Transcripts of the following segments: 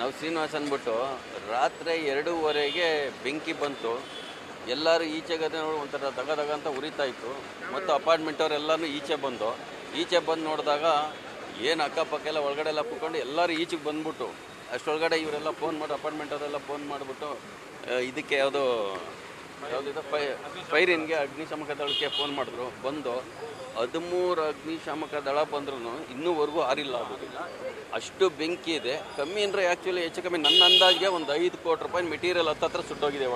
ನಾವು ಶ್ರೀನಿವಾಸ್ ಅಂದ್ಬಿಟ್ಟು ರಾತ್ರಿ 2:30ಗೆ ಬೆಂಕಿ ಬಂತು. ಎಲ್ಲರೂ ಈಚೆಗದೆ ನೋಡಿ ಒಂಥರ ದಗ ಅಂತ ಉರಿತಾ ಇತ್ತು. ಮತ್ತು ಅಪಾರ್ಟ್ಮೆಂಟವರೆಲ್ಲನೂ ಈಚೆ ಬಂದು ನೋಡಿದಾಗ ಏನು ಅಕ್ಕಪಕ್ಕ ಎಲ್ಲ ಒಳಗಡೆ ಎಲ್ಲ ಕೂತ್ಕೊಂಡು ಎಲ್ಲರೂ ಈಚೆಗೆ ಬಂದ್ಬಿಟ್ಟು ಅಷ್ಟೊಳಗಡೆ ಇವರೆಲ್ಲ ಫೋನ್ ಮಾಡಿ ಅಪಾರ್ಟ್ಮೆಂಟವರೆಲ್ಲ ಫೋನ್ ಮಾಡಿಬಿಟ್ಟು ಇದಕ್ಕೆ ಯಾವುದಿದೆ ಫೈರಿಂಗ್ಗೆ ಅಗ್ನಿಶಾಮಕ ದಳಕ್ಕೆ ಫೋನ್ ಮಾಡಿದ್ರು. ಬಂದು 13 ಅಗ್ನಿಶಾಮಕ ದಳ ಬಂದ್ರೂ ಇನ್ನೂವರೆಗೂ ಆರಿಲ್ಲ ಆಗೋದಿಲ್ಲ. ಅಷ್ಟು ಬೆಂಕಿ ಇದೆ. ಕಮ್ಮಿ ಅಂದರೆ ಆ್ಯಕ್ಚುಲಿ ಹೆಚ್ಚು ಕಮ್ಮಿ ನನ್ನ ಅಂದಾಜಿಗೆ ಒಂದು 5 ಕೋಟಿ ರೂಪಾಯಿ ಮೆಟೀರಿಯಲ್ ಹತ್ತತ್ರ ಸುಟ್ಟೋಗಿದೆ.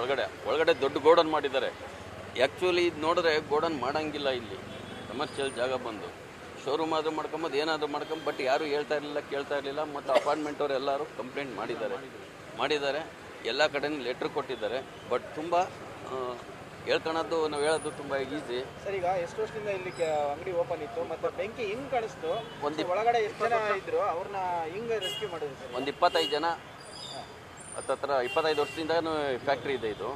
ಒಳಗಡೆ ದೊಡ್ಡ ಗೋಡನ್ ಮಾಡಿದ್ದಾರೆ. ಆ್ಯಕ್ಚುಲಿ ಇದು ನೋಡಿದ್ರೆ ಗೋಡನ್ ಮಾಡೋಂಗಿಲ್ಲ. ಇಲ್ಲಿ ಕಮರ್ಷಿಯಲ್ ಜಾಗ ಬಂದು ಶೋರೂಮ್ ಆದರೂ ಮಾಡ್ಕೊಂಬೋದು, ಏನಾದರೂ ಬಟ್ ಯಾರೂ ಕೇಳ್ತಾ ಇರಲಿಲ್ಲ. ಮತ್ತು ಅಪಾರ್ಟ್ಮೆಂಟವ್ರು ಎಲ್ಲರೂ ಕಂಪ್ಲೇಂಟ್ ಮಾಡಿದ್ದಾರೆ. ಎಲ್ಲ ಕಡೆಯೂ ಲೆಟ್ರ್ ಕೊಟ್ಟಿದ್ದಾರೆ. ಬಟ್ ತುಂಬ ಹೇಳ್ಕೊಳೋದು ನಾವು ಹೇಳೋದು ತುಂಬ ಈಸಿ. ಸರ್, ಈಗ ಎಷ್ಟು ವರ್ಷದಿಂದ ಇಲ್ಲಿ ಅಂಗಡಿ ಓಪನ್ ಇತ್ತು ಮತ್ತು ಬೆಂಕಿ ಹೆಂಗೆ ಕಾಣಿಸ್ತು? ಒಳಗಡೆ ಎಷ್ಟು ಜನ ಇದ್ರು, ಅವ್ರನ್ನ ಹೆಂಗೆ ರೆಸ್ಕ್ಯೂ ಮಾಡಿದ್ರು ಸರ್? ಒಂದು 25 ಜನ ಹತ್ತತ್ರ 25 ವರ್ಷದಿಂದ ಫ್ಯಾಕ್ಟ್ರಿ ಇದೆ ಇದು.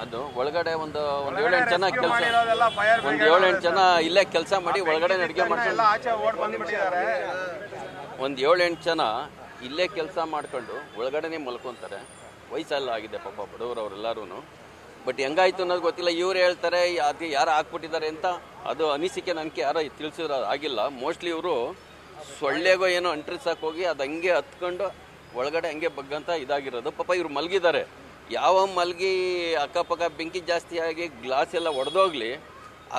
ಅದು ಒಳಗಡೆ ಒಂದು 7-8 ಜನ ಇಲ್ಲೇ ಕೆಲಸ ಮಾಡಿ ಒಳಗಡೆ ಅಡುಗೆ ಮಾಡ್ಕೊಂಡು ಒಂದು 7-8 ಜನ ಇಲ್ಲೇ ಕೆಲಸ ಮಾಡ್ಕೊಂಡು ಒಳಗಡೆನೆ ಮಲ್ಕೊತಾರೆ. ವಯಸ್ಸೆಲ್ಲ ಆಗಿದೆ ಪಾಪ ಬಡವರವರೆಲ್ಲರೂ. ಬಟ್ ಹೆಂಗಾಯ್ತು ಅನ್ನೋದು ಗೊತ್ತಿಲ್ಲ. ಇವ್ರು ಹೇಳ್ತಾರೆ ಅದು ಯಾರು ಹಾಕ್ಬಿಟ್ಟಿದ್ದಾರೆ ಅಂತ. ಅದು ಅನಿಸಿಕೆ ನನಗೆ ಯಾರೋ ತಿಳಿಸಿದ್ರು ಆಗಿಲ್ಲ. ಮೋಸ್ಟ್ಲಿ ಇವರು ಸೊಳ್ಳೆಗೋ ಏನೋ ಅಂಟ್ರಿಸಕ್ಕೆ ಹೋಗಿ ಅದು ಹಂಗೆ ಹತ್ಕೊಂಡು ಒಳಗಡೆ ಹಂಗೆ ಬಗ್ಗಂತ ಇದಾಗಿರೋದು. ಪಾಪ ಇವ್ರು ಮಲಗಿದ್ದಾರೆ. ಯಾವ ಮಲಗಿ ಅಕ್ಕಪಕ್ಕ ಬೆಂಕಿ ಜಾಸ್ತಿ ಆಗಿ ಗ್ಲಾಸ್ ಎಲ್ಲ ಒಡೆದೋಗ್ಲಿ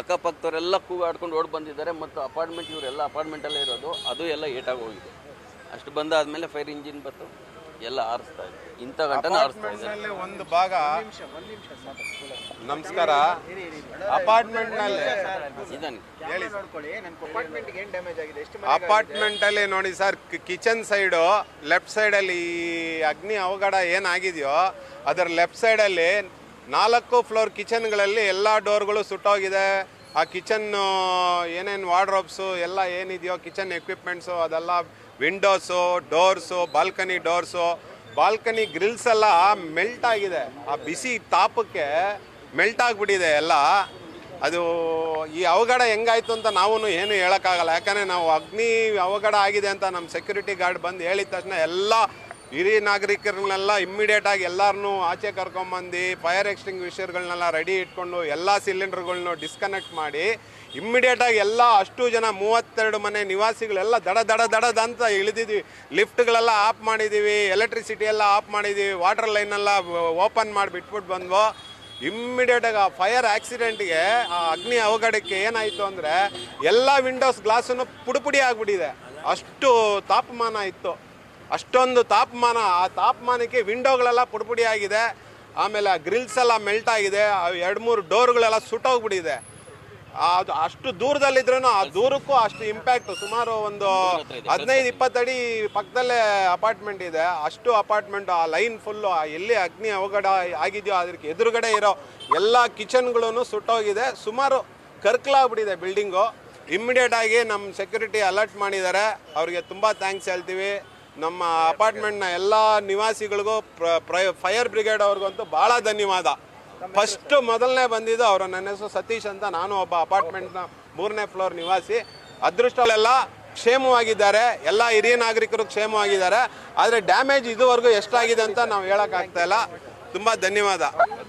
ಅಕ್ಕಪಕ್ಕದವರೆಲ್ಲ ಕೂಗಾಡ್ಕೊಂಡು ಓಡಿ ಬಂದಿದ್ದಾರೆ. ಮತ್ತು ಇವರೆಲ್ಲ ಅಪಾರ್ಟ್ಮೆಂಟಲ್ಲೇ ಇರೋದು. ಅದು ಎಲ್ಲ ಏಟಾಗಿ ಹೋಗಿದೆ. ಅಷ್ಟು ಬಂದಾದ್ಮೇಲೆ ಫೈರ್ ಇಂಜಿನ್ ಬಂತು, ಎಲ್ಲ ಆರಿಸ್ತಾ ಇದೆ. ಇಂಥ ಗಂಟೆ ಆರಿಸ್ತಾ ಇದೆ. ಒಂದು ಭಾಗ ನಮಸ್ಕಾರ. ಅಪಾರ್ಟ್ಮೆಂಟ್ ಅಲ್ಲಿ ನೋಡಿ ಸರ್, ಕಿಚನ್ ಸೈಡು ಲೆಫ್ಟ್ ಸೈಡಲ್ಲಿ ಅಗ್ನಿ ಅವಘಡ ಏನಾಗಿದೆಯೋ ಅದರ ಲೆಫ್ಟ್ ಸೈಡಲ್ಲಿ 4 ಫ್ಲೋರ್ ಕಿಚನ್ಗಳಲ್ಲಿ ಎಲ್ಲ ಡೋರ್ಗಳು ಸುಟ್ಟೋಗಿದೆ. ಆ ಕಿಚನ್ ಏನೇನು ವಾರ್ಡ್ರೋಬ್ಸು ಎಲ್ಲ ಏನಿದೆಯೋ ಕಿಚನ್ ಎಕ್ವಿಪ್ಮೆಂಟ್ಸು ಅದೆಲ್ಲ ವಿಂಡೋಸು, ಡೋರ್ಸು, ಬಾಲ್ಕನಿ ಗ್ರಿಲ್ಸ್ ಎಲ್ಲ ಮೆಲ್ಟ್ ಆಗಿದೆ. ಆ ಬಿಸಿ ತಾಪಕ್ಕೆ ಮೆಲ್ಟ್ ಆಗಿಬಿಟ್ಟಿದೆ ಎಲ್ಲ. ಅದು ಈ ಅವಘಡ ಹೆಂಗಾಯ್ತು ಅಂತ ನಾವು ಏನು ಹೇಳೋಕ್ಕಾಗಲ್ಲ. ಯಾಕಂದರೆ ನಾವು ಅಗ್ನಿ ಅವಘಡ ಆಗಿದೆ ಅಂತ ನಮ್ಮ ಸೆಕ್ಯೂರಿಟಿ ಗಾರ್ಡ್ ಬಂದು ಹೇಳಿದ ತಕ್ಷಣ ಎಲ್ಲ ಹಿರಿಯ ನಾಗರಿಕರನ್ನೆಲ್ಲ ಇಮ್ಮಿಡಿಯೇಟಾಗಿ ಎಲ್ಲರನ್ನೂ ಆಚೆ ಕರ್ಕೊಂಬಂದು ಫೈರ್ ಎಕ್ಸ್ಟಿಂಗ್ವಿಷರ್ಗಳನ್ನೆಲ್ಲ ರೆಡಿ ಇಟ್ಕೊಂಡು ಎಲ್ಲ ಸಿಲಿಂಡರ್ಗಳ್ನು ಡಿಸ್ಕನೆಕ್ಟ್ ಮಾಡಿ ಇಮ್ಮಿಡಿಯೇಟಾಗಿ ಎಲ್ಲ ಅಷ್ಟು ಜನ 32 ಮನೆ ನಿವಾಸಿಗಳೆಲ್ಲ ದಡ ಅಂತ ಇಳಿದಿದ್ವಿ. ಲಿಫ್ಟ್ಗಳೆಲ್ಲ ಆಫ್ ಮಾಡಿದ್ದೀವಿ, ಎಲೆಕ್ಟ್ರಿಸಿಟಿ ಎಲ್ಲ ಆಫ್ ಮಾಡಿದ್ದೀವಿ, ವಾಟರ್ ಲೈನೆಲ್ಲ ಓಪನ್ ಮಾಡಿ ಬಿಟ್ಬಿಟ್ಟು ಬಂದ್ವು. ಇಮ್ಮಿಡಿಯೇಟಾಗಿ ಆ ಫೈರ್ ಆಕ್ಸಿಡೆಂಟ್ಗೆ, ಆ ಅಗ್ನಿ ಅವಘಡಕ್ಕೆ ಏನಾಯಿತು ಅಂದರೆ ಎಲ್ಲ ವಿಂಡೋಸ್ ಗ್ಲಾಸನ್ನು ಪುಡಿ ಆಗ್ಬಿಟ್ಟಿದೆ. ಅಷ್ಟು ತಾಪಮಾನ ಇತ್ತು. ಅಷ್ಟೊಂದು ತಾಪಮಾನ. ಆ ತಾಪಮಾನಕ್ಕೆ ವಿಂಡೋಗಳೆಲ್ಲ ಪುಡಿ ಆಗಿದೆ. ಆಮೇಲೆ ಆ ಗ್ರಿಲ್ಸ್ ಎಲ್ಲ ಮೆಲ್ಟ್ ಆಗಿದೆ. 2-3 ಡೋರ್ಗಳೆಲ್ಲ ಸುಟ್ಟೋಗ್ಬಿಟ್ಟಿದೆ. ಅದು ಅಷ್ಟು ದೂರದಲ್ಲಿದ್ರೂ ಆ ದೂರಕ್ಕೂ ಅಷ್ಟು ಇಂಪ್ಯಾಕ್ಟ್. ಸುಮಾರು ಒಂದು 15-20 ಅಡಿ ಪಕ್ಕದಲ್ಲೇ ಅಪಾರ್ಟ್ಮೆಂಟ್ ಇದೆ. ಅಷ್ಟು ಅಪಾರ್ಟ್ಮೆಂಟ್ ಆ ಲೈನ್ ಫುಲ್ಲು ಎಲ್ಲಿ ಅಗ್ನಿ ಅವಘಡ ಆಗಿದೆಯೋ ಅದಕ್ಕೆ ಎದುರುಗಡೆ ಇರೋ ಎಲ್ಲ ಕಿಚನ್ಗಳೂ ಸುಟ್ಟೋಗಿದೆ. ಸುಮಾರು ಕರ್ಕಲಾಗ್ಬಿಟ್ಟಿದೆ ಬಿಲ್ಡಿಂಗು. ಇಮ್ಮಿಡಿಯೇಟಾಗಿ ನಮ್ಮ ಸೆಕ್ಯೂರಿಟಿ ಅಲರ್ಟ್ ಮಾಡಿದ್ದಾರೆ. ಅವರಿಗೆ ತುಂಬ ಥ್ಯಾಂಕ್ಸ್ ಹೇಳ್ತೀವಿ. ನಮ್ಮ ಅಪಾರ್ಟ್ಮೆಂಟ್ನ ಎಲ್ಲ ನಿವಾಸಿಗಳಿಗೂ ಫೈರ್ ಬ್ರಿಗೇಡ್ ಅವ್ರಿಗಂತೂ ಭಾಳ ಧನ್ಯವಾದ. ಫಸ್ಟ್ ಮೊದಲನೇ ಬಂದಿದ್ದು ಅವರು. ನನ್ನ ಹೆಸರು ಸತೀಶ್ ಅಂತ. ನಾನು ಒಬ್ಬ ಅಪಾರ್ಟ್ಮೆಂಟ್ನ 3ನೇ ಫ್ಲೋರ್ ನಿವಾಸಿ. ಅದೃಷ್ಟಲೆಲ್ಲ ಕ್ಷೇಮವಾಗಿದ್ದಾರೆ. ಎಲ್ಲ ಹಿರಿಯ ನಾಗರಿಕರು ಕ್ಷೇಮವಾಗಿದ್ದಾರೆ. ಆದರೆ ಡ್ಯಾಮೇಜ್ ಇದುವರೆಗೂ ಎಷ್ಟಾಗಿದೆ ಅಂತ ನಾವು ಹೇಳೋಕ್ಕಾಗ್ತಾ ಇಲ್ಲ. ತುಂಬ ಧನ್ಯವಾದ.